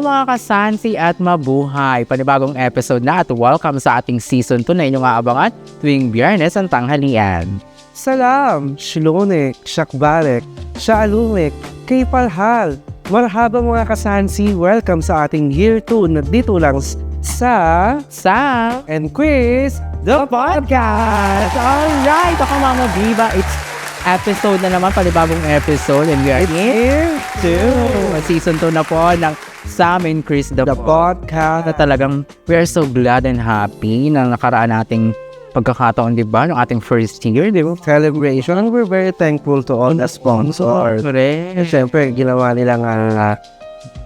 mga kasansi at mabuhay! Panibagong episode na at welcome sa ating season 2 na inyong aabangan tuwing Biyernes ang tanghalian. Salam, Shlonek, Shakbarek, Shaalumik, kay Palhal. Marhaba mga kasansi, welcome sa ating Year 2 na dito lang sa And Quiz, the podcast! Alright! Ako Mama Viva, it's episode na naman, panibagong episode, and we are in season 2 na po ng Sam and Chris the podcast na talagang we are so glad and happy na nakaraan nating pagkakataon, di ba? Ng ating first year, di ba? celebration, and we're very thankful to all the sponsors. Correct. Siyempre, ginawa nilang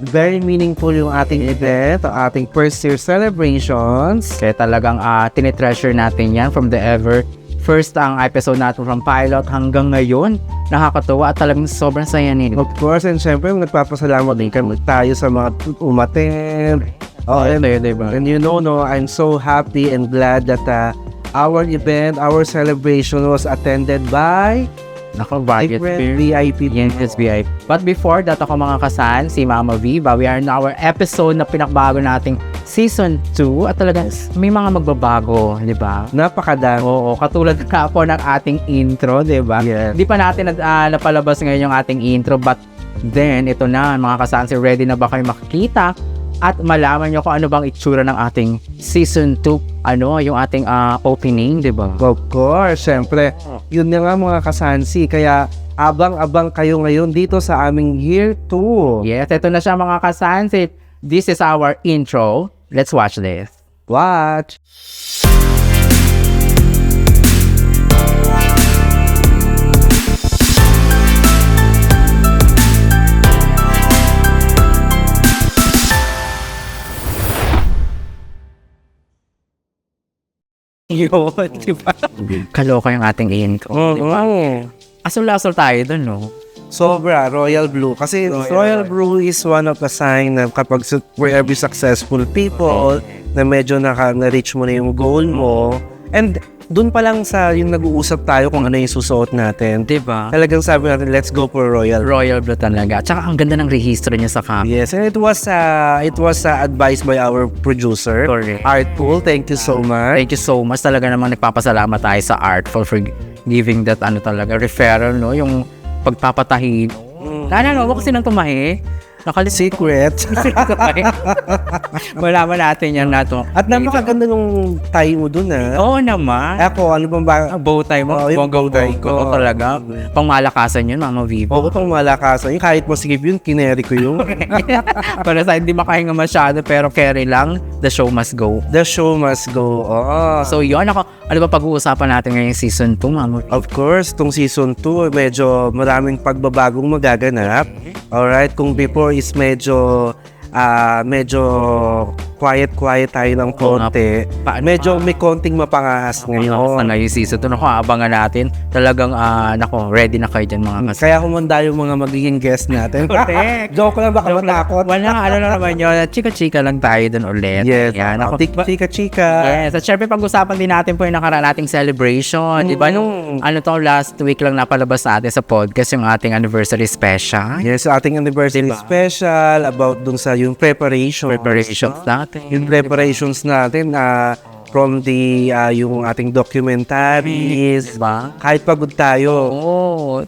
very meaningful yung ating event, ang ating first year celebrations. Kaya talagang tinitreasure natin yan from the ever first ang episode natin from pilot hanggang ngayon. Nakakatuwa at talagang sobrang saya nito. Of course, and syempre, nagpapasalamat din kami tayo sa mga umattend. And you know, I'm so happy and glad that our event, our celebration was attended by Different VIP. Yes, VIP. But before that, ako mga kasan, si Mama Viva, we are in our episode na pinakbago nating Season 2 at talagang may mga magbabago, di ba? Napakadami. Oo, katulad nga po ng ating intro, di ba? Yes. Hindi pa natin napalabas ngayon yung ating intro, but then, ito na, mga kasansi, ready na ba kayo makikita at malaman nyo kung ano bang itsura ng ating Season 2, yung ating opening, di ba? Of course, syempre, yun na nga mga kasansi, kaya abang-abang kayo ngayon dito sa aming Year 2. Yes, ito na siya mga kasansi. This is our intro. Let's watch this. Watch! Yun, di ba? Kaloka yung ating intro. Asol-asol tayo dun, no? Sobra, Royal Blue. Kasi Royal Blue is one of the sign na kapag we're every successful people, na medyo na-reach mo na yung goal mo. And dun pa lang sa yung nag-uusap tayo kung ano yung susuot natin. Diba? Talagang sabi natin, let's go for Royal. Royal Blue talaga. Tsaka ang ganda ng rehistro niya sa camera. Yes, and it was advised by our producer, Correct. Artful. Thank you so much. Thank you so much. Talaga namang nagpapasalamat tayo sa Artful for giving that referral, no? Yung pagpapatahin. Huwag kasi nang tumahi. Secret. Malaman natin yan nato. At napakaganda nung tie mo dun, Oo naman. Ako, ano bang ba? Bow tie mo? yung bow tie Oo ko. talaga. Pangmalakasan yun, Mama Viva. Oo, pang malakasan. Yung kahit masigip yun, kineri ko yun. Para sa hindi makahinga masyado, pero carry lang, the show must go. The show must go. So yun, ano ba pag-uusapan natin ngayong season 2, Mama Viva? Of course, tong season 2, medyo maraming pagbabagong magaganap. Alright, kung before is medyo quiet tayo ng konti. Medyo may konting mapangahas ngayon. Ano yung season 2? Abangan natin. Talagang, ready na kayo dyan mga kas. Kaya humanda yung mga magiging guest natin. Correct. Joke lang, baka matakot. Wala, na naman yun. Chika-chika lang tayo dun ulit. Yes. Yan. Chika-chika. Yes. At syempre, pag-usapan din natin po yung nakaraan nating celebration. Diba nung, last week lang napalabas natin sa podcast yung ating anniversary special. Yes, ating anniversary special about dun sa yung preparations natin. Yung preparations natin from the yung ating documentaries. Diba? Kahit pagod tayo.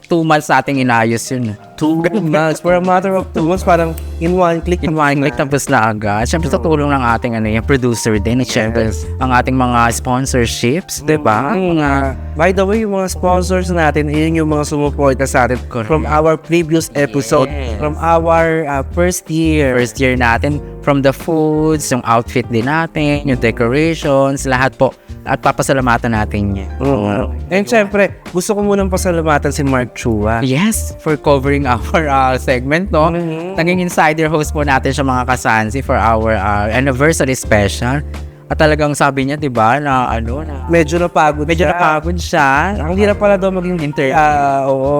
2 months ating inayos yun. 2 months. For a matter of 2 months, parang in one click tapos na agad. Siyempre sa tulong ng ating yung producer din. At siyempre ang ating mga sponsorships. Diba? By the way, yung mga sponsors natin, yun yung mga sumuporta sa atin from our previous episode, from our first year. First year natin, from the foods, yung outfit din natin, yung decorations, lahat po. At papasalamatan natin yan. And syempre, gusto ko munang pasalamatan si Mark Chua. Yes, for covering our segment, no? Naging insider host po natin siya mga kasansi for our anniversary special. At talagang sabi niya, di ba, na medyo napagod siya. Ang hirap pala daw maging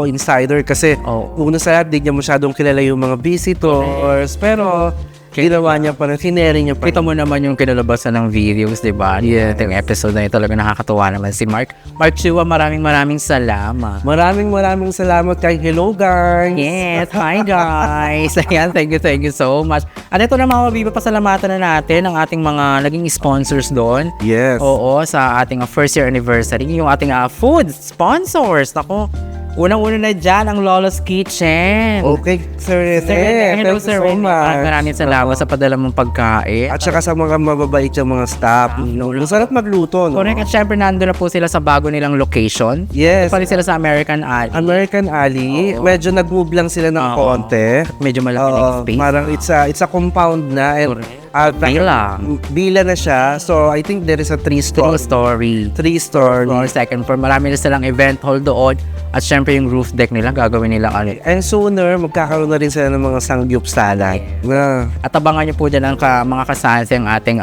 insider kasi una sa lahat, di niya masyadong kilala yung mga visitors. Pero Ginawa niya pa rin, sineri niya pa rin. Kita mo naman yung kinalabasan ng videos, di ba? Yes. Yung episode na yun talaga nakakatuwa naman si Mark. Mark Chua, maraming salamat. Maraming salamat kay Hello guys. Yes, hi guys. Ayan, thank you so much. At ito na mga Viva, pasalamatan na natin ang ating mga naging sponsors doon. Yes. Oo, sa ating first year anniversary, yung ating food sponsors. Ako, unang-una na dyan ang Lolo's Kitchen. Okay, Sir Rene. Hello, Thank you Sir so Rene. much. Maraming salamat sa padala mong pagkain. At saka sa mga mababait yung mga staff. Masarap magluto, no? Correct. At syempre, nandun na po sila sa bago nilang location. Yes. Pali sila sa American Alley. American Alley. Oo. Medyo nag-move lang sila ng Oo. konti. Medyo malaki na yung space. Parang it's a compound na. And, Correct. Bila na siya. So, I think there is a True 3-story. story. Floor, second floor. Marami na silang event hall doon. At syempre yung roof deck nila, gagawin nila And sooner, magkakaroon na rin sila ng mga sangyup salad. Na, At abangan nyo po dyan ang mga kasansi ang ating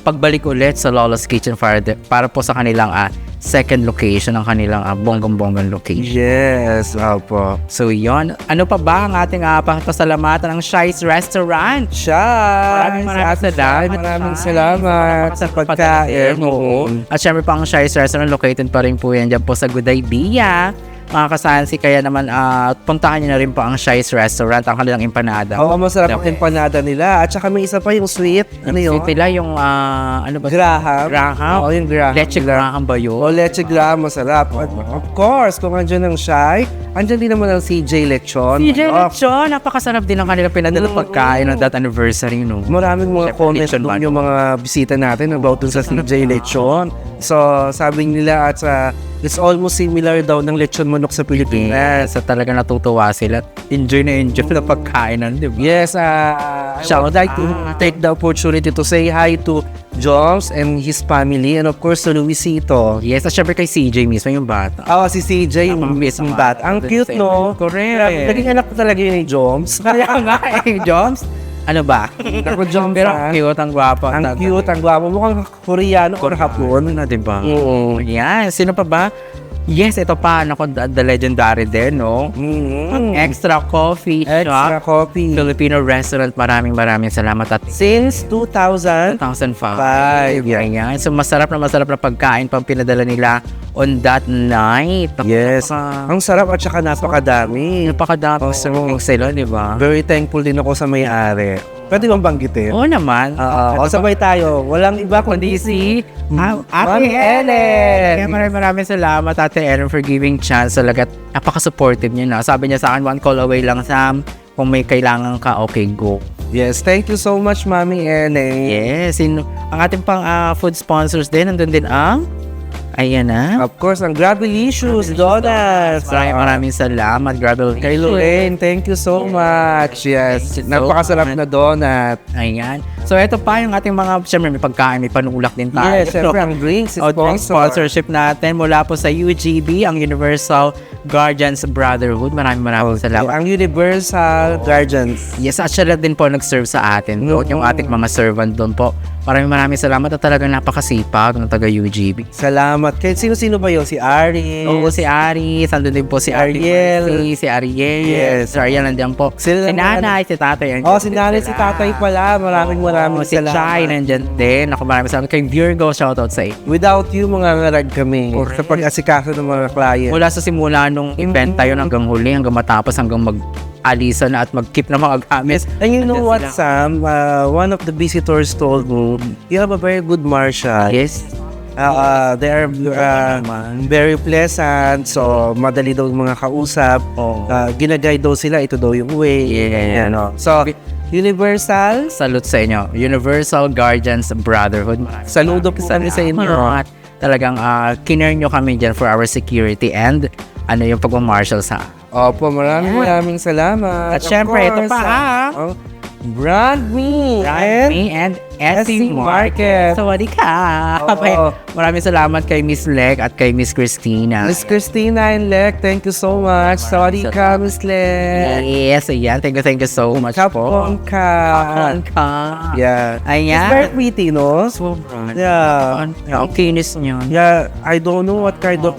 pagbalik ulit sa Lolo's Kitchen para po sa kanilang second location, ang kanilang bonggang-bonggang location. yes, opo. So yon. Ano pa ba ang ating pasalamatan ng Shy's Restaurant? Maraming Maraming salamat sa pagkain. Oo. At syempre pa ang Shy's Restaurant, located pa rin po yan dyan po sa Guday Bia. Mga kasansi, kaya naman puntahan nyo na rin po ang Shy's Restaurant, ang kanilang empanada. Oo, masarap ang empanada nila. At saka may isa pa yung sweet. Ano yun? Sweet nila yung ano ba? Graham. Graham? Oo, yung Graham. Leche Graham ba yun? O, leche Graham, masarap. Of course, kung andyan ang Shy, andyan din naman ang CJ Lechon. CJ Oh, Lechon, napakasarap din ang kanilang pinadala pagkain ng that anniversary, no? Maraming mga Siyempre, comments lechon doon man. yung mga bisita natin about dun sa CJ Lechon. So, sabi nila at it's almost similar daw ng lechon manok sa Pilipinas. So talaga natutuwa sila. Enjoy na pagkain nun, di ba? Yes, I would like to take the opportunity to say hi to Joms and his family and of course to Luisito. Yes, at syempre kay CJ mismo yung bata. Si CJ, yung mismong bat. Ang cute, no? Correct. Naging anak ko talaga yun ni Joms. Kaya nga Joms. Ano ba? Ako, Joms, Pero ha? ang cute, ang gwapo. Ang cute, ang gwapo. Mukhang Koreano or Hapon. na, di ba? Oo. Yan, sino pa ba? Yes, ito pa. Nako, the legendary din, no? Extra Coffee Extra Shop. coffee. Filipino restaurant. Maraming salamat at Since 2005. 2005. Yan. So, masarap na pagkain pang pinadala nila on that night. Yes. Ang sarap at saka napakadami. Napakadami sa sila, di ba? Very thankful din ako sa may-ari. Pwede bang banggitin? Oo naman. O sabay tayo. Walang iba kundi si Ate Ma'am Ellen. Ellen. Kaya maraming salamat Ate Ellen for giving chance. Talaga napaka-supportive niya na. Sabi niya sa akin, one call away lang Sam. Kung may kailangan ka, okay, go. Yes, thank you so much, Mami Ellen. Yes. Ang ating pang food sponsors din, nandun din ang ayan na. Of course, ang Gravelicious Donuts. Maraming salamat. Grabe. Kay Lorraine, thank you so much. Yes, Thank you so napakasarap much. na donut. Ayan. So, ito pa yung ating mga, siyempre may pagkain, may panulak din tayo. Yes, syempre ang drinks is Drink sponsor. sponsorship natin mula po sa UGB, ang Universal Guardians Brotherhood. Maraming salamat. Ang Universal Guardians. Yes, at siya din po nag-serve sa atin. Yung ating mga servant doon po. Maraming salamat at talagang napakasipag ng taga-UGB. Salamat. Kahit sino-sino ba yun? Si Ari. Oo, si Ari. Sandun din po si Ariel. Si Ariel. Yes. Si Ariel nandiyan po. Sila Si nanay, si tatay. andyan Si din nanay, si sila. tatay pala. Maraming Si salamat. Chai nandiyan din. Ako maraming salamat. Kay Virgo, shoutout sa iyo. Without you, mga ngarag kami Correct. sa pag-asikaso ng mga client. Mula sa simula nung event tayo hanggang huli, hanggang matapos, hanggang mag-alisa na at mag-keep na mga gamit. And you know Andyan what, sila. Sam? One of the visitors told me, you have a very good marshal. Yes. They are very pleasant, so madali daw mga kausap. Ginaguide daw sila, ito daw yung way. Yeah. Ano. So, Universal, Salute sa inyo. Universal Guardians Brotherhood. saludo po kami sa inyo. At talagang kinare nyo kami dyan for our security and yung pagmamarshal sa Opo, maraming salamat. At syempre, ito pa, Brand Me Me and SC Market. Sawadee ka. Oo. Maraming salamat kay Miss Leg at kay Miss Christina. Miss Christina and Lek, thank you so much. Sawadee ka, Miss Lek. Yes, ayan. Thank you so much po. Kapon ka. Kapon ka. Yeah. Ayan. It's very pretty, no? Sobrang. Yeah. Ang kinis niyo. Yeah, I don't know what kind of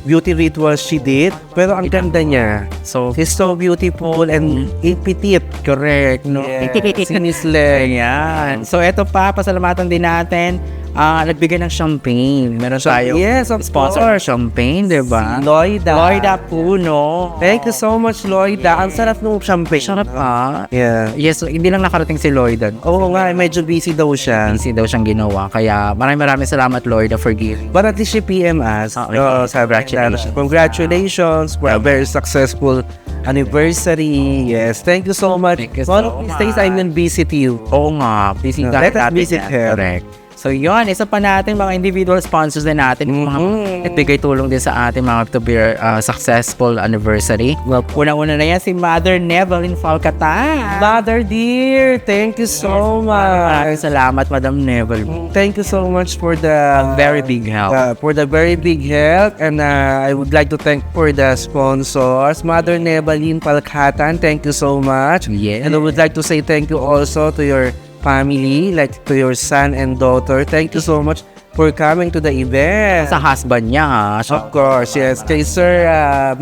beauty rituals she did. Pero ang ganda niya. So, She's so beautiful and petite. correct, no? Yes, sinisle. Ayan. So, eto pa, pasalamatan din natin. Nagbigay ng champagne. Meron tayo. Yes, of Sponsor course. champagne, di ba? Lloyda. Lloyda Puno. Thank you so much, Lloyda. Ang sarap ng champagne. Sarap pa. Yeah. Yes, hindi lang nakarating si Lloyda. Oo nga, medyo busy daw siya. Busy daw siyang ginawa. Kaya maraming salamat, Lloyda, for giving. But at least she PM us. Okay. Sabi Congratulations. niya, congratulations for a very successful anniversary. Yes, thank you so much. Thank you One so of these days, I will visit you. Oo nga, busy Let us visit her. Correct. So yun, isa pa natin mga individual sponsors din natin, mga nagbigay tulong din sa ating mga to be successful anniversary. Unang-una na yan si Mother Neveline Falcatan. Mother dear, thank you so Maraming much. salamat, Madam Neveline. Thank you so much for the Very big help. very big help, and I would like to thank for the sponsors, Mother Neveline Palcatan. Thank you so much. Yes. And I would like to say thank you also to your family, like to your son and daughter. Thank you so much for coming to the event. Sa husband niya, ha? Of course, yes. Kay Sir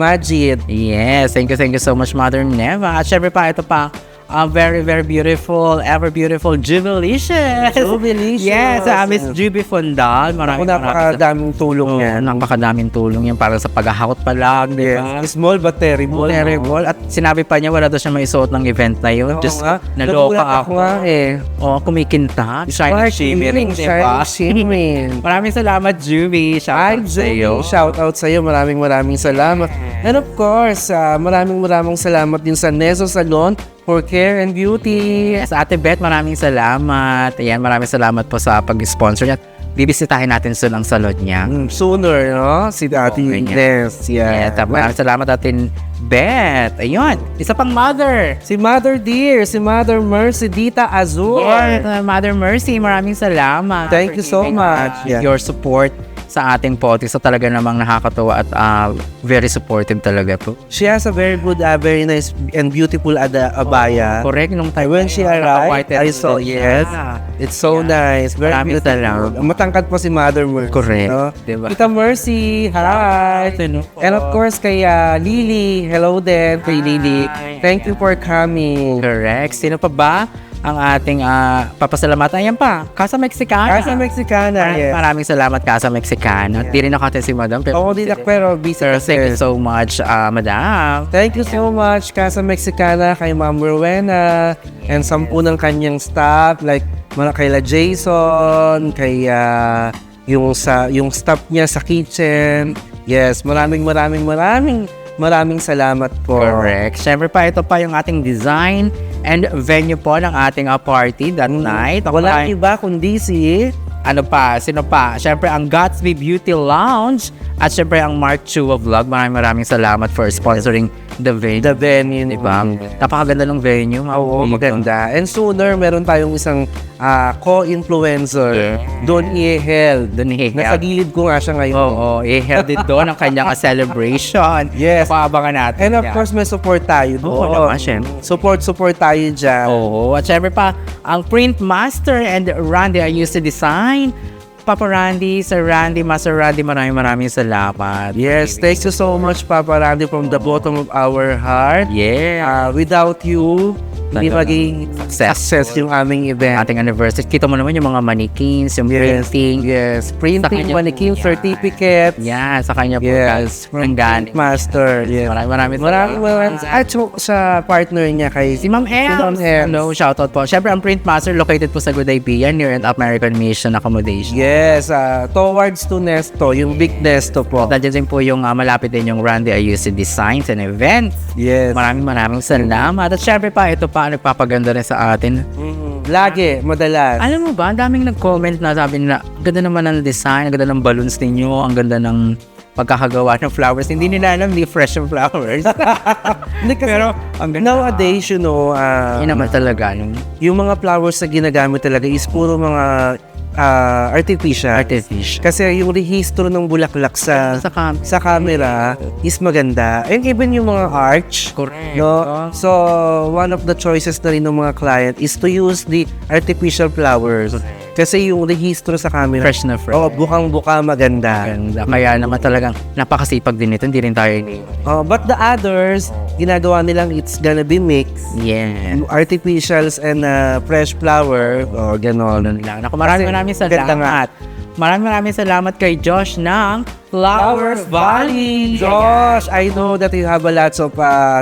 Majid. Yes, thank you so much, Mother Neva. At syempre pa, ito pa, very beautiful, ever beautiful Jubilicious. Jubilicious. Yes, Miss Juby Fondal. Kung napakadaming tulong yan. Napakadaming tulong yan para sa paghahakot pa lang, di ba? Small but terrible. Terrible. At sinabi pa niya, wala daw siya maisuot ng event na yun. Just naloka Nagulat ako. nga eh. Kumikinta. Shining shimmering, di ba? Shimmering. Maraming salamat, Juby. Ay, shout out sa iyo. Maraming salamat. And of course, maraming salamat din sa Neso Salon for Care and Beauty. Sa Ate Beth, maraming salamat. Ayan, maraming salamat po sa pag-sponsor niya. Bibisitahin natin soon ang salon niya. Sooner, no? Si Ate Ines. Yes, maraming salamat atin Beth. Ayun, isa pang mother. Si Mother Dear, si Mother Mercy Dita Azul. Yes, Mother Mercy, maraming salamat. Thank you so for giving, much. Yeah. Your support sa ating podcast. So talaga namang nakakatuwa at very supportive talaga po. She has a very good, very nice and beautiful abaya. Correct, nung time When she arrived, I saw, yes. It's so nice. Very Marami beautiful. talaga. Matangkad po si Mother Mercy. Correct. No? Diba? Tita Mercy, hi. And of course, kay Lily. Hello din kay Lily. Thank you for coming. Correct. Sino pa ba ang ating papasalamatan? Ayan pa, Casa Mexicana. Casa Mexicana, yes. Maraming salamat, Casa Mexicana. Di rin ako si Madam. Oo, di lang, pero busy. Thank you so much, Madam. Thank you so much, Casa Mexicana, kay Ma'am Rowena, and 10 ng kanyang staff, like kaila Jason, kay yung staff niya sa kitchen. Yes, maraming salamat po. Correct. Siyempre pa, ito pa yung ating design and venue po ng ating party that night. Wala iba kundi si... Sino pa? Siyempre, ang Gatsby Beauty Lounge at siyempre ang Mark Chua Vlog. Maraming salamat for sponsoring the venue. The venue, Diba? Napakaganda ng venue. Oo, maganda. And sooner, meron tayong isang co-influencer. Doon i-held. Nasa gilid ko nga siya ngayon. Oo, i-held din doon ang kanyang celebration. Yes. Paabangan natin. And of course, may support tayo doon. Oo naman, syempre. Support tayo dyan. Oo. At syempre pa, ang Print Master and Randy I used to design. Papa Randy, Sir Randy, Master Randy, maraming salamat. Yes, thank you so much, Papa Randy, from the bottom of our heart. Yeah. Without you, hindi maging success yung aming event. Ating anniversary. Kita mo naman yung mga mannequins, yung printing. Yes, printing, mannequin, certificate. Yeah, sa kanya po. Yes, Ang galing. Master. Yes. Maraming At sa partner niya kay Si Ma'am Ems. Hello, shoutout po. Siyempre, ang Print Master located po sa Good Idea near an American Mission Accommodation. Yes, towards to Nesto, yung big Nesto po. Nandiyan din po yung malapit din yung Randy Ayuso Designs and Events. Yes. Maraming salamat. At syempre pa, ito pa, nagpapaganda rin sa atin. Lagi, madalas. Alam mo ba, ang daming nag-comment na sabi nila, ganda naman ng design, ang ganda ng balloons ninyo, ang ganda ng pagkakagawa ng flowers. Hindi nila alam, hindi fresh yung flowers. Pero, ang ganda. Nowadays, yun naman talaga. Yung mga flowers na ginagamit talaga is puro mga artificial. Kasi yung rehistro ng bulaklak sa camera is maganda. And even yung mga arch. Correct. No? So, one of the choices na rin ng mga client is to use the artificial flowers. Kasi yung registro sa camera, Fresh na fresh. bukang-buka, maganda. Ganda. Kaya naman talagang napakasipag din ito. Hindi rin tayo But the others, ginagawa nilang it's gonna be mixed. Yeah. Yung artificials and fresh flower, ganon. Lang. Naku, maraming Ganda nga. salamat. Maraming salamat kay Josh ng Flowers Valley. Josh, I know that you have a lots of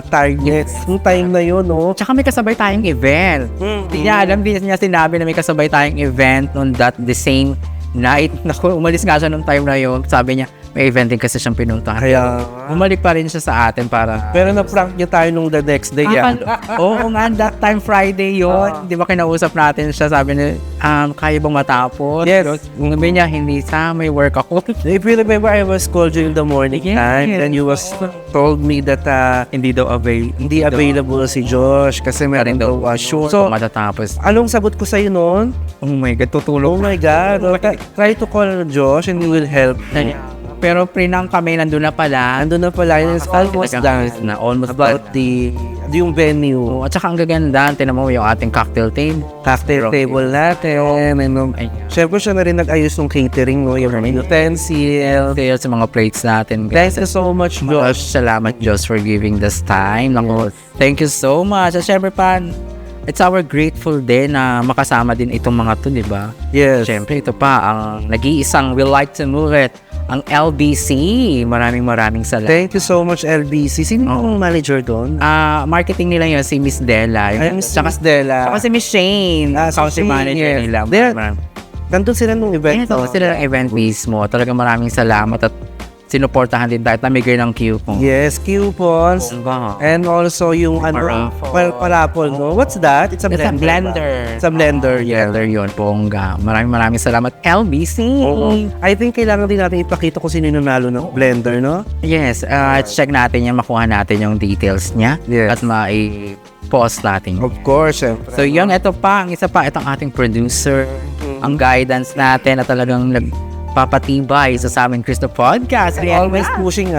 targets. Yung time na yun, no? Tsaka may kasabay tayong event. Hindi niya alam, hindi niya sinabi na may kasabay tayong event on the same night. Naku, umalis nga siya nung time na yun. Sabi niya, may event din kasi siyang pinuntahan. Kaya, Bumalik pa rin siya sa atin para... pero na-prank niya tayo nung the next day. Oo nga, that time Friday yun. Di ba kinausap natin siya, sabi niya, kaya bang matapos? Yes. Sabi niya, hindi sa, may work ako. If you remember, I was called you in the morning Yes. time, and you was told me that Hindi daw hindi available si Josh kasi meron daw show. So, matatapos. anong sagot ko sa'yo noon? Oh my God, tutulog. Oh my God. Try to call Josh and he will help. Pero prinang kami, nandun na pala. Ando na pala, it's almost done. Na, almost About done. yung venue. Oh, at saka ang gaganda, tinan mo yung ating cocktail table. Cocktail table natin. And, syempre siya na rin nag-ayos ng catering, no? Yung utensil. Sales sa mga plates natin. Thank you so much, Josh. Salamat, Josh, for giving this time. Naku, thank you so much. At syempre pa, it's our grateful din na makasama din itong mga to, di ba? Yes. Syempre, ito pa, ang nag-iisang We Like to Move It, ang LBC. Maraming salamat. Thank you so much, LBC. Sino yung manager doon? Marketing nila yun, si Miss Della. Ay, Miss Della. Saka si Miss Shane, Si country Shane, manager yes. nila. Nandun sila nung event. Ito sila ng event mismo. Talagang maraming salamat at sinuportahan din tayo at namigay ng coupon. Yes, coupons. And also yung parapol, no? What's that? It's a It's a blender. blender. It's a blender, yeah. Blender yun, bongga. Maraming salamat, LBC. I think kailangan din natin ipakita kung sino yung nanalo ng blender, no? Yes, check natin yan, makuha natin yung details niya. Yes. At mai-post natin. Of course, syempre. So yun, ito pa, ang isa pa, itong ating producer, ang guidance natin na talagang nagpapatibay sa Sam and Chris the Podcast. And always pushing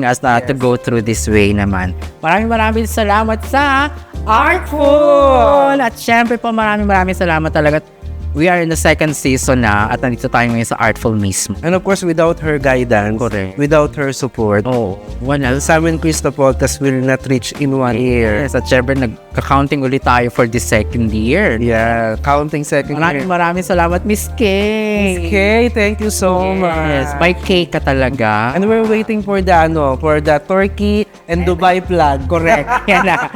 us na to go through this way naman. Maraming salamat sa Artful! At syempre po, maraming salamat talaga. We are in the second season na at nandito tayo ngayon sa Artful mismo. And of course, without her guidance, Correct. without her support, Wala. Sam and Chris the Podcast will not reach in 1 year. Yes, at syempre, nagka-counting ulit tayo for the second year. Yeah, counting second year. Maraming salamat, Miss Kay. Miss Kay, thank you so much. Yes, by Kay ka talaga. And we're waiting for the Turkey and Dubai flag. Correct. Yan na.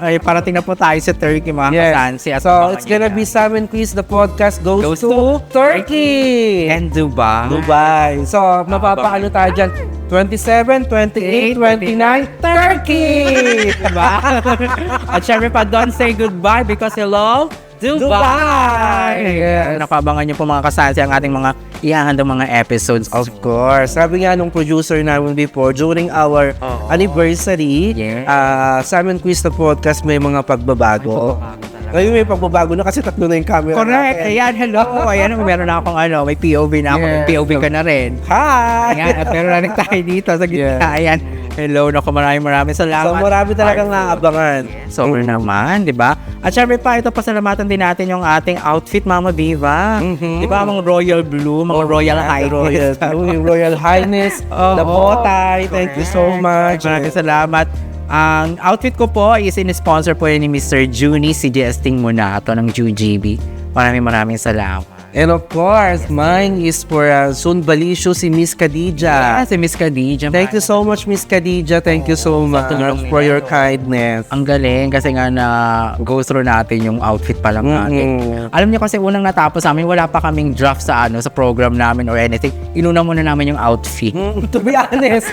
Ay, parating na po tayo sa Turkey, mga Yes. kasansi. At So, it's gonna be Sam and Chris the Podcast goes to Turkey and Dubai. So, mapapaano tayo dyan? 27, 28, 29, Turkey! Diba? At syempre pa, don't say goodbye because hello, Dubai! Yes. Nakabangan niyo po mga kasansi ang ating mga ihahandang mga episodes. Of course. Sabi nga nung producer namin before, during our anniversary, Yeah. Sam and Chris the Podcast may mga pagbabago. Ngayon may pagbabago na kasi tatlo na yung camera. Correct. natin. Ayan, hello. Ayan, meron na akong may POV na ako. Yes. May POV ka na rin. Hi! Ayan, at meron na rin tayo dito sa gitna. Yeah. Ayan. Hello, naku, maraming So salamat. marami talagang naabangan. Sobrang naman, di ba? At syempre pa, ito pasalamatan din natin yung ating outfit, Mama Viva. Di ba, mga royal blue, mga royal highness. Yung Royal Highness, the botay. Thank you so much. Maraming salamat. Ang outfit ko po is in-sponsor po ni Mr. Junie, si Jesting Munato ng JuGB. Maraming salamat. And of course, mine is for Sun Balisyo, si Miss Khadija. Si Miss Khadija. Thank you so much, Miss Khadija. Thank you so much for your kindness. Ang galing kasi nga na go through natin yung outfit pa lang natin. Alam niyo kasi unang natapos namin, wala pa kaming draft sa sa program namin or anything. Inuna muna namin yung outfit. To be honest,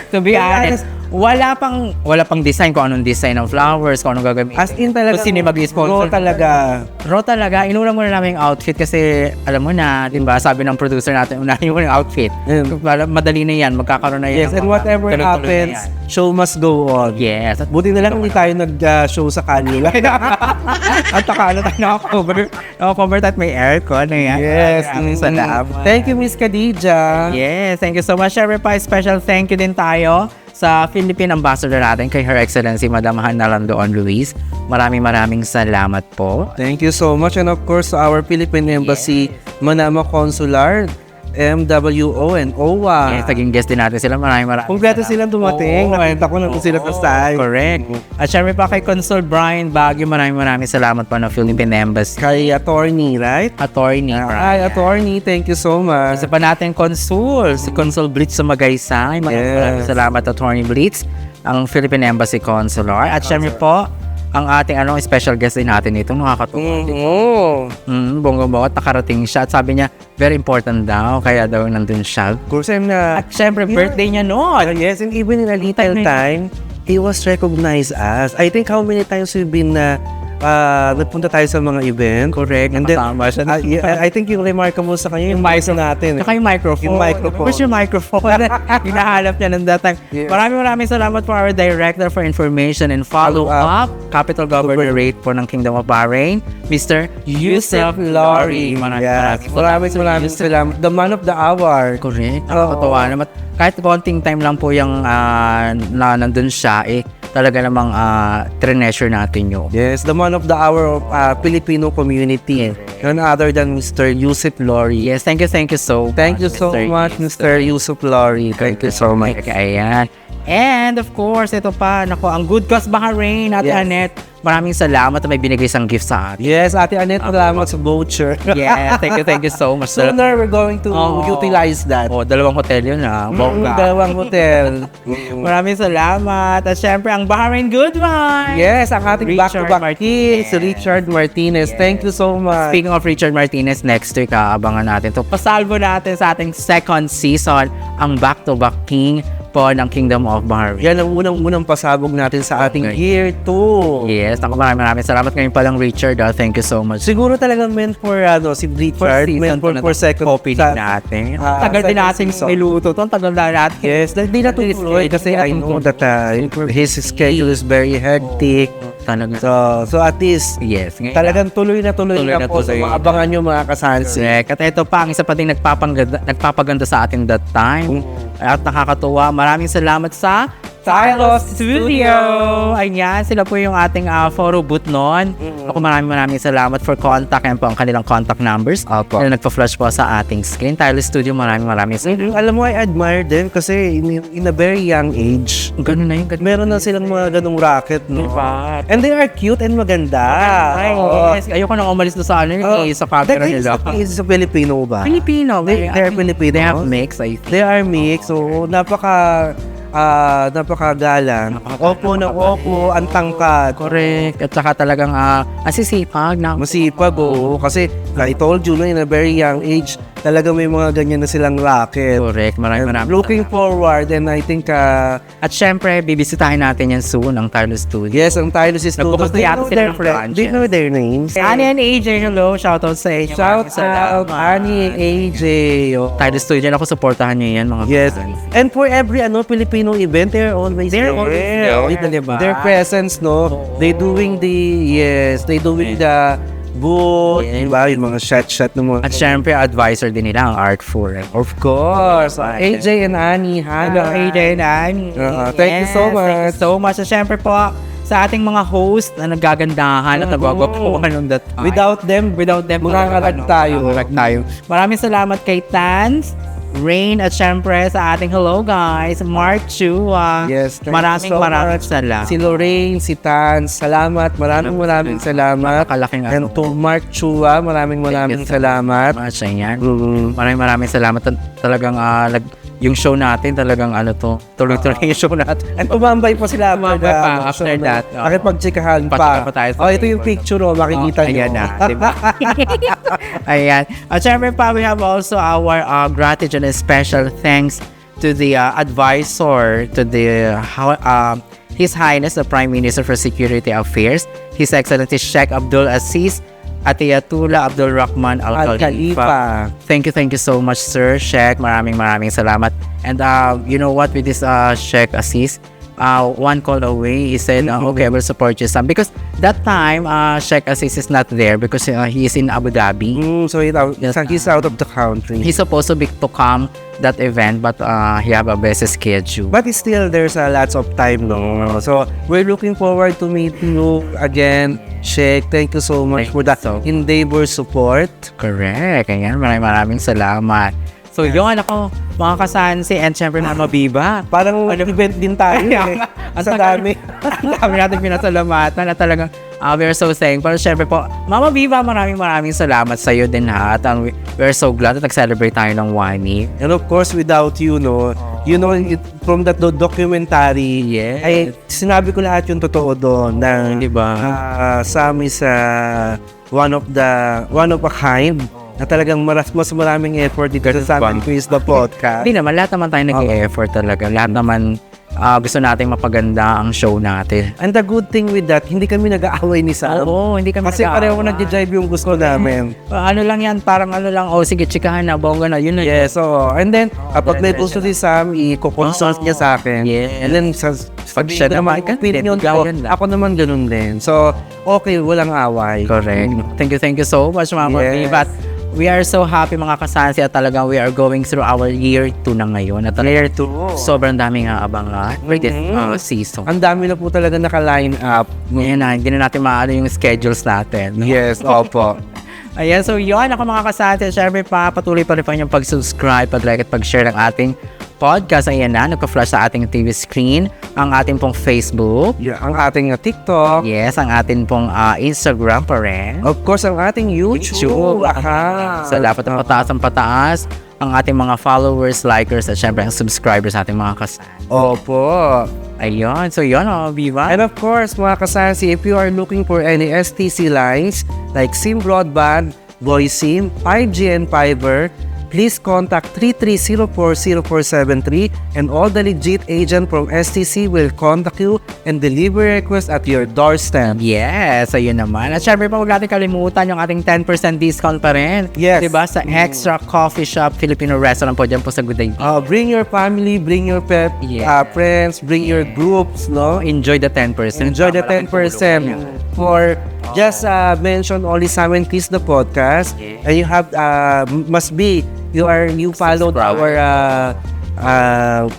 wala pang design kung anong design ng flowers, kung anong gagamitin. as in talaga, Kung sino mag-sponsor. raw talaga. Inuna muna namin yung outfit kasi alam mo na, di ba, sabi ng producer natin, unahin mo yung outfit. Madali na yan, magkakaroon na yan. Yes, and whatever Tuloy-tuloy na happens, yan. show must go on. Yes. At Buti na lang hindi tayo nag-show sa kanila. at takala tayo nakakover at may aircon na yan. Yes. Maraming salamat. Thank you, Miss Khadija. Yes, thank you so much. Syempre pa, special thank you din tayo sa Philippine Ambassador natin kay Her Excellency Madam Hannah Landoon Luis. Maraming salamat po. Thank you so much. And of course, to our Philippine Embassy Manama Consular, MWO, and OWA. Yes, naging guest din natin sila. Maraming Kompleto silang dumating. Nakita ko na kung sila sa side. Correct. At syempre pa kay Consul Brian Baguio, maraming salamat pa ng Philippine Embassy. Kay attorney, right? Attorney. Ay, attorney, thank you so much. Isa pa natin Consul, si Consul Blitz sa Magaysay. Maraming salamat, Attorney Blitz, ang Philippine Embassy Consular. At syempre po, ang ating special guest din natin ito, nakakatuwa. Bongga-bongga, nakarating siya at sabi niya, very important daw, kaya daw nandun siya. Of course, I'm na... At syempre, birthday niya noon. Yes, and even in a little time, he was recognized as... I think how many times we've been nagpunta tayo sa mga event. Correct. And then, Kasama siya. I think yung remarkable sa kanya, yung mic natin. Saka yung microphone. Yung microphone. Where's yung microphone? Hinahanap niya ng that time. Yes. Maraming salamat for our director for information and follow-up. Capital Governorate po ng Kingdom of Bahrain, Mr. Yusuf Lori. Maraming salamat. The man of the hour. Correct. Nakakatawa naman. Kahit konting time lang po yung nandun siya, talaga namang treasure natin yun. Yes, the man of the hour of Filipino community. None other than Mr. Yusuf Lori. Yes, thank you so Thank you so much, Mr. Yusuf Lori. Thank you so much. Ayan. And of course, ito pa, ang Good Cause Bahrain, Ate Annette. Maraming salamat na may binigay isang gift sa atin. Yes, Ate Annette, salamat sa voucher. Yes, thank you so much. Sooner, we're going to utilize that. Dalawang hotel yun bongga. Dalawang hotel. Maraming salamat. At syempre, ang Bahrain Good Vibes. Yes, ang ating Richard back-to-back king, si Richard Martinez. Thank you so much. Speaking of Richard Martinez, next week, abangan natin to. Pasalbo natin sa ating second season, ang back-to-back king po ng Kingdom of Bahrain. Yan ang unang pasabog natin sa ating year 2. Yes, maraming salamat ngayon pa lang, Richard. Thank you so much. Siguro talagang meant for si Richard, meant for second opening natin. Tagal din natin niluto to. Tagal na natin. Yes, hindi na tuloy kasi I know that his schedule is very hectic. So at least, yes, talagang tuloy na po. So maabangan nyo mga kasansi. At ito pa, ang isa pa din nagpapaganda sa atin that time. At nakakatuwa. Maraming salamat sa Tylos Studio. Ayan, sila po yung ating photo booth noon. Ako maraming salamat for contact. Yan po ang kanilang contact numbers. Na nagpa-flash po sa ating screen. Tylos Studio, maraming salamat. Alam mo, I admire them kasi in a very young age, ganun na yun. Meron na silang mga ganung racket, no? Diba? And they are cute and maganda. Yes. Ayoko nang umalis na sa sa camera nila. Is sa Filipino ba? Filipino. They're Filipino. They have mix, I think. They are mixed. So, napakagalang. Opo na opo, ang tangkad. Correct. At saka talagang asisipag na. Masipag, oo. Kasi, I told you, in a very young age, talaga may mga ganyan na silang racket. Correct. Maraming. Looking forward, and I think... at syempre, bibisitahin natin yan soon, ang Tylos Studio. Yes, ang Tylos Studio. Nagbukas na yata sila ng franchise. Do you know their names? Annie and AJ, hello. Shoutout sa inyo. Shout out, Annie and AJ. Tylos Studio, ako supportahan nyo yan, mga yes. friends. And for every Filipino event, they're always there. Their presence, no? They doing the booth, diba? Yung mga shot ng mga... At syempre, advisor din nila ang Art Forum. Of course. AJ and Annie. Hello, AJ and Annie. Thank you so much. Thank you so much. At syempre po, sa ating mga host na nagagandahan at nagwagwapuan on that time. Without them, magkakalag tayo. Maraming salamat kay Tans, Rain, at syempre sa ating hello guys, Mark Chua. Yes, maraming salamat. Si Lorraine, si Tan, salamat. Maraming salamat. Kalaking And to Mark Chua, maraming salamat. Maraming salamat. Talagang yung show natin talagang tuloy-tuloy yung show natin. And umambay pa sila after that. Pakipag-checkahan pa. Ito yung picture, makikita nyo. Ayan na, diba? Ayan. At syempre pa, we have also our gratitude and special thanks to the advisor to the His Highness the Prime Minister for Security Affairs, His Excellency Sheikh Abdul Aziz Atiyatullah Abdul Rahman Al Khalifa. Thank you so much, Sir Sheikh. Maraming salamat. And you know what, with this Sheikh Aziz, one call away. He said, okay, I will support you some. Because that time, Sheikh Aziz is not there because he is in Abu Dhabi. So he's out of the country. He's supposed to come that event, but he have a busy schedule. But still, there's lots of time, no? So, we're looking forward to meet you again. Sheikh, thank you so much for that endeavor support. Correct. Ayan, maraming salamat. So, yun ako, mga kasansi, and syempre Mama Viva. Parang event din tayo eh. Sa dami. Ang dami natin pinasalamatan na talagang we're so thankful. Syempre po, Mama Viva, maraming salamat sa iyo din ha. At we're so glad that nag-celebrate tayo ng 1 year. And of course, without you, no, from that documentary, Yes. ay sinabi ko lahat yung totoo doon na Diba? Sam is one of a kind na talagang mas maraming effort dito sa Sam and Chris the podcast. Hindi naman, lahat naman tayo nag-e-effort talaga. Lahat naman gusto natin mapaganda ang show natin. And the good thing with that, hindi kami nag-aaway ni Sam. Oo, hindi kami Kasi pareho nag-jive yung gusto namin. ano lang yan, parang ano lang, sige, chikahan na, bongga na, yun na. Yes, so, and then, kapag may gusto si Sam, i-consult niya sa akin. Yes. And then, pag siya naman, opinion ko, ako naman ganun din. So, okay, walang away. Correct. Thank you so much, Mama Yes. Viva. But we are so happy mga kasansi at talagang we are going through our year 2 na ngayon. At year 2, sobrang daming abangan for this season. Ang dami na po talaga naka-line up. Ngayon na, hindi na natin maano yung schedules natin. Yes, opo. Ayan, so yun ako mga kasansi. Siyempre patuloy pa rin po yung pag-subscribe, pag-like at pag-share ng ating podcast. Ayan na, nagpa-flash sa ating TV screen, ang ating pong Facebook. Yeah, ang ating TikTok. Yes, ang ating pong Instagram pa rin. Of course, ang ating YouTube. So, dapat ang pataas ang ating mga followers, likers, at syempre ang subscribers sa ating mga kasan. Opo. Ayun. So, yun, Viva. And of course, mga kasansi, if you are looking for any STC lines like SIM Broadband, Voice SIM, 5G and Fiber, please contact 33040473 and all the legit agent from STC will contact you and deliver request at your doorstep. Yes, ayun naman. At syempre pa, huwag natin kalimutan yung ating 10% discount pa rin. Yes. Diba? Sa Extra Coffee Shop, Filipino restaurant po dyan po sa Good Idea. Bring your family, bring your pet, Yes. friends, bring your groups, no? Enjoy the 10%. Enjoy the 10% for just mention only Sam and Chris the podcast. And you have you followed Subscribe. our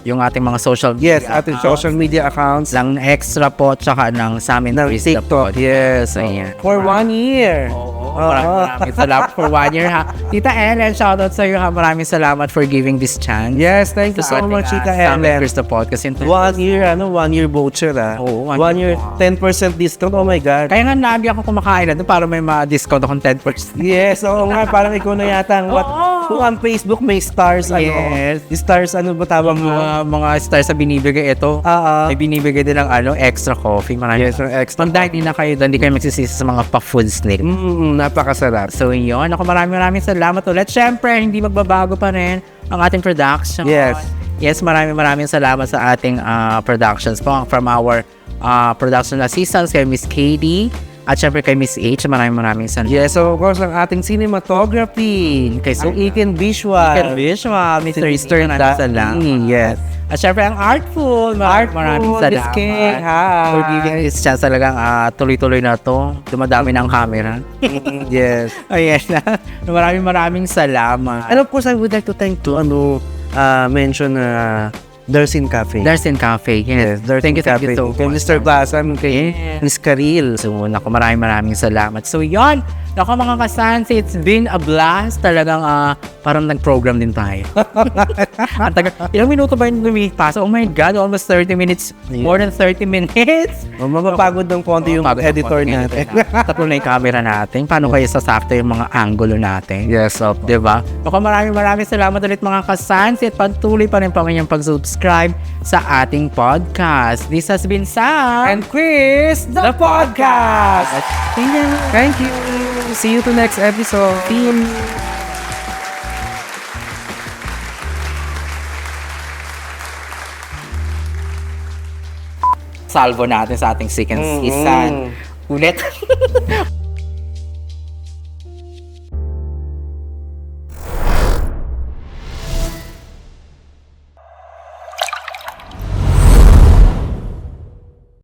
Yung ating mga social media ating social media accounts lang extra po tsaka ng sa amin ng Chris the TikTok. Pod. Yes. Ayan. For 1 year. Maraming salamat for 1 year ha. Tita Ellen, shoutout sa iyo ha. Maraming salamat for giving this chance. Yes, thank you so ating, much, Chika Sam and Ellen. Chris the Pod. Kasi 1 year, 1 year voucher Oo, 1 year, 10% discount. Oh my God. kaya nga lagi ako kumakain na para may ma-discount akong 10%. Yes, oo nga, parang ikaw na yata kung ang Facebook may stars, Yes. stars, ano ba tawag mo? Mga stars sa binibigay ito. May binibigay din ng extra coffee. Maraming Yes, ng extra. Pag dahil na kayo doon, hindi kayo magsisisi sa mga pa-food snack. Napakasarap. So yun, ako maraming salamat ulit. Siyempre, hindi magbabago pa rin ang ating production. Yes. Yes, maraming salamat sa ating productions po from our production assistants kay Miss Katie at siyempre kay Miss H. Maraming salamat. Yes, so of course, ang ating cinematography. Kay Ang Iken Visual. Visual, Mr. Eastern, salamat. Yes. At syempre ang Artful, maraming Miss salamat. Kay, hi. For giving this chance talagang tuloy-tuloy na to. Dumadami ng camera. Yes. Ayan na. Maraming salamat. And of course, I would like to thank mention Darsin Cafe. Darsin Cafe, yes. Darsin Thank you so Kay much. Mr. Basam, kay Yes. Miss Karil. So, naku, maraming salamat. So, yon. Naku, mga kasansi, it's been a blast. Talagang parang nag-program din tayo. Ang tagal. Ilang minuto ba yung lumipas? Oh my God, almost 30 minutes. Yeah. More than 30 minutes. Mapapagod ng konti yung Pagod editor ng natin. Tatlo na yung camera natin. Paano kayo sasakto yung mga angulo natin? Yes, opo. Diba? Naku, maraming salamat ulit mga kasansi at patuloy pa rin po inyong pag-subscribe sa ating podcast. This has been Sam And Chris, the podcast. Thank you. Thank you. See you to next episode. See you. Salvo natin sa ating second season. Ulit.